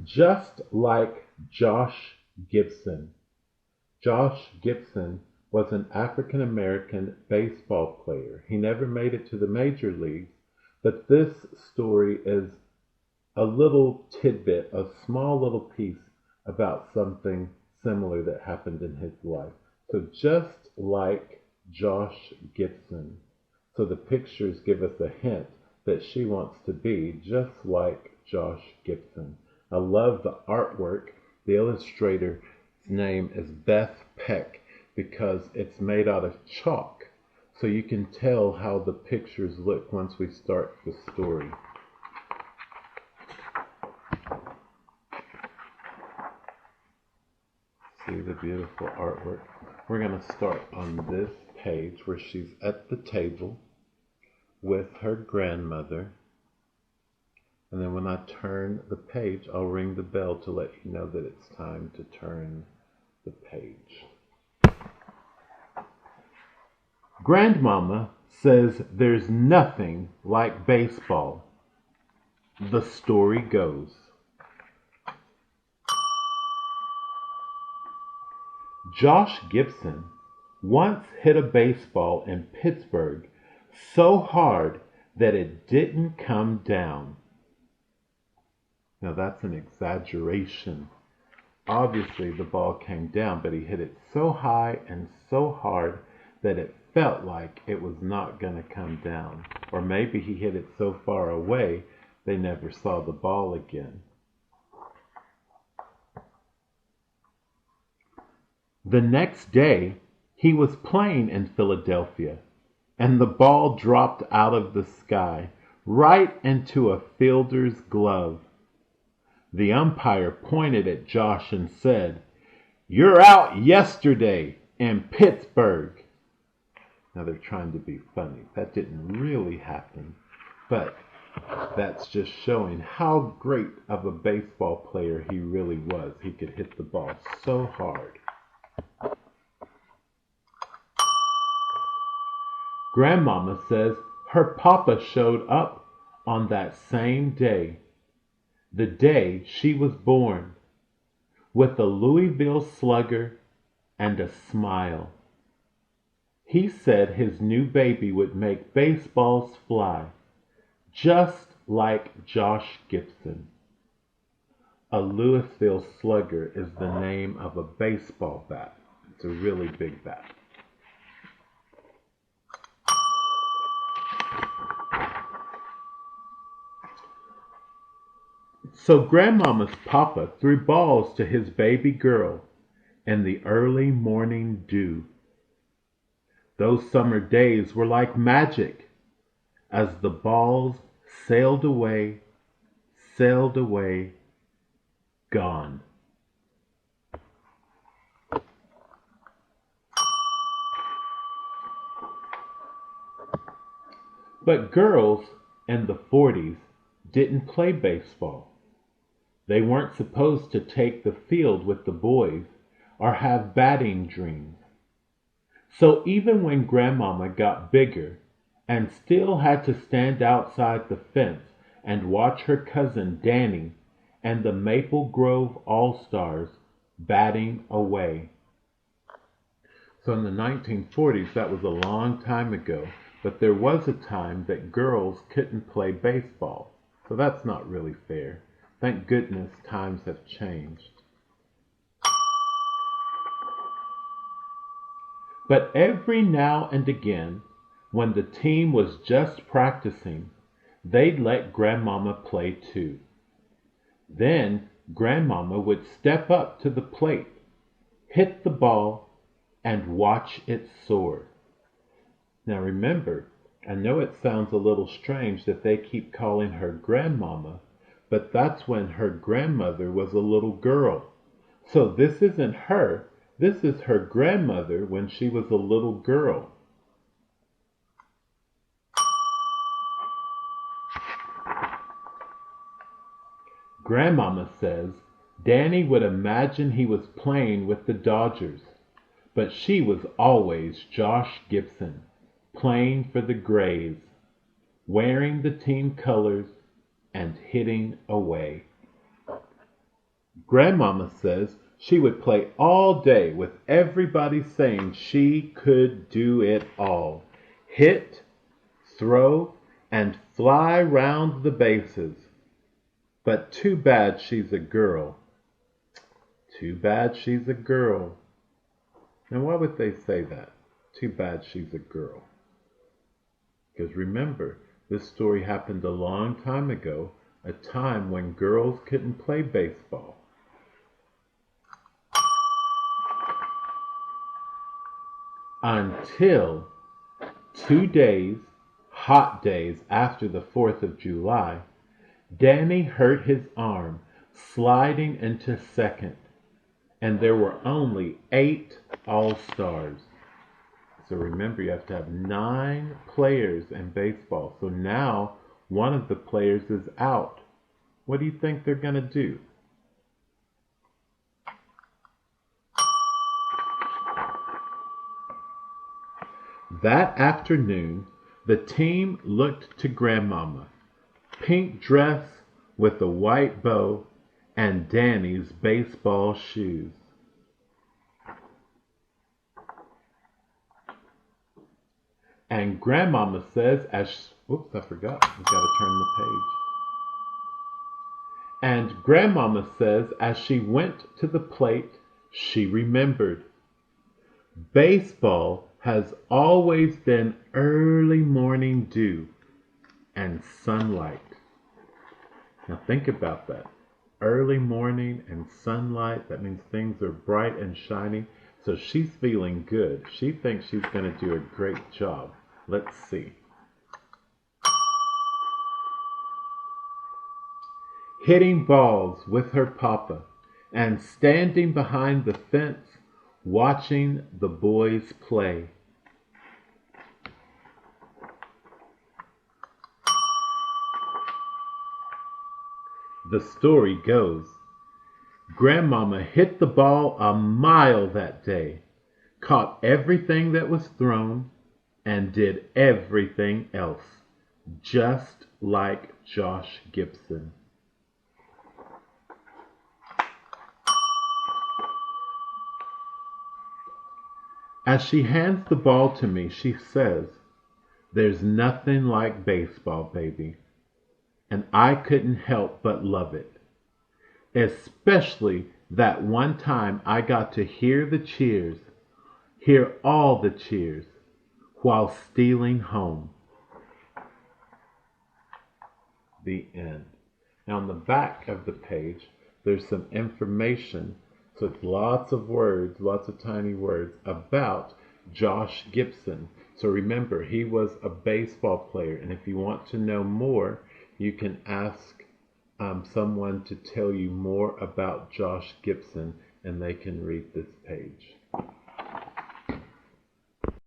just like Josh Gibson. Josh Gibson was an African American baseball player. He never made it to the major leagues, but this story is a little tidbit, a small little piece about something similar that happened in his life. So just like Josh Gibson. So the pictures give us a hint that she wants to be just like Josh Gibson. I love the artwork. The illustrator's name is Beth Peck because it's made out of chalk. So you can tell how the pictures look once we start the story. See the beautiful artwork? We're going to start on this page where she's at the table with her grandmother. And then when I turn the page, I'll ring the bell to let you know that it's time to turn the page. Grandmama says there's nothing like baseball. The story goes. Josh Gibson once hit a baseball in Pittsburgh so hard that it didn't come down. Now that's an exaggeration. Obviously the ball came down, but he hit it so high and so hard that it felt like it was not going to come down. Or maybe he hit it so far away they never saw the ball again. The next day, he was playing in Philadelphia, and the ball dropped out of the sky right into a fielder's glove. The umpire pointed at Josh and said, "You're out yesterday in Pittsburgh." Now they're trying to be funny. That didn't really happen, but that's just showing how great of a baseball player he really was. He could hit the ball so hard. Grandmama says her papa showed up on that same day, the day she was born, with a Louisville Slugger and a smile. He said his new baby would make baseballs fly, just like Josh Gibson. A Louisville Slugger is the name of a baseball bat. It's a really big bat. So Grandmama's papa threw balls to his baby girl in the early morning dew. Those summer days were like magic as the balls sailed away, gone. But girls in the 40s didn't play baseball. They weren't supposed to take the field with the boys or have batting dreams. So even when Grandmama got bigger and still had to stand outside the fence and watch her cousin Danny and the Maple Grove All-Stars batting away. So in the 1940s, that was a long time ago, but there was a time that girls couldn't play baseball. So that's not really fair. Thank goodness times have changed. But every now and again, when the team was just practicing, they'd let Grandmama play too. Then Grandmama would step up to the plate, hit the ball, and watch it soar. Now remember, I know it sounds a little strange that they keep calling her Grandmama, but that's when her grandmother was a little girl. So this isn't her, this is her grandmother when she was a little girl. Grandmama says Danny would imagine he was playing with the Dodgers, but she was always Josh Gibson, playing for the Grays, wearing the team colors and hitting away. Grandmama says she would play all day with everybody saying she could do it all. Hit, throw, and fly round the bases. But too bad she's a girl. Too bad she's a girl. Now why would they say that? Too bad she's a girl. Because remember, this story happened a long time ago, a time when girls couldn't play baseball. Until 2 days, hot days after the 4th of July, Danny hurt his arm sliding into second, and there were only 8 All-Stars. So remember, you have to have 9 players in baseball. So now one of the players is out. What do you think they're going to do? That afternoon, the team looked to Grandmama. Pink dress with a white bow and Danny's baseball shoes. And Grandmama says oops, I forgot. We've got to turn the page. And Grandmama says as she went to the plate, she remembered. Baseball has always been early morning dew and sunlight. Now think about that. Early morning and sunlight, that means things are bright and shiny. So she's feeling good. She thinks she's going to do a great job. Let's see. Hitting balls with her papa and standing behind the fence watching the boys play. The story goes, Grandmama hit the ball a mile that day, caught everything that was thrown, and did everything else, just like Josh Gibson. As she hands the ball to me, she says, "There's nothing like baseball, baby." And I couldn't help but love it. Especially that one time I got to hear the cheers, hear all the cheers, while stealing home. The end. Now on the back of the page, there's some information. So it's lots of words, lots of tiny words about Josh Gibson. So remember, he was a baseball player. And if you want to know more, you can ask someone to tell you more about Josh Gibson, and they can read this page.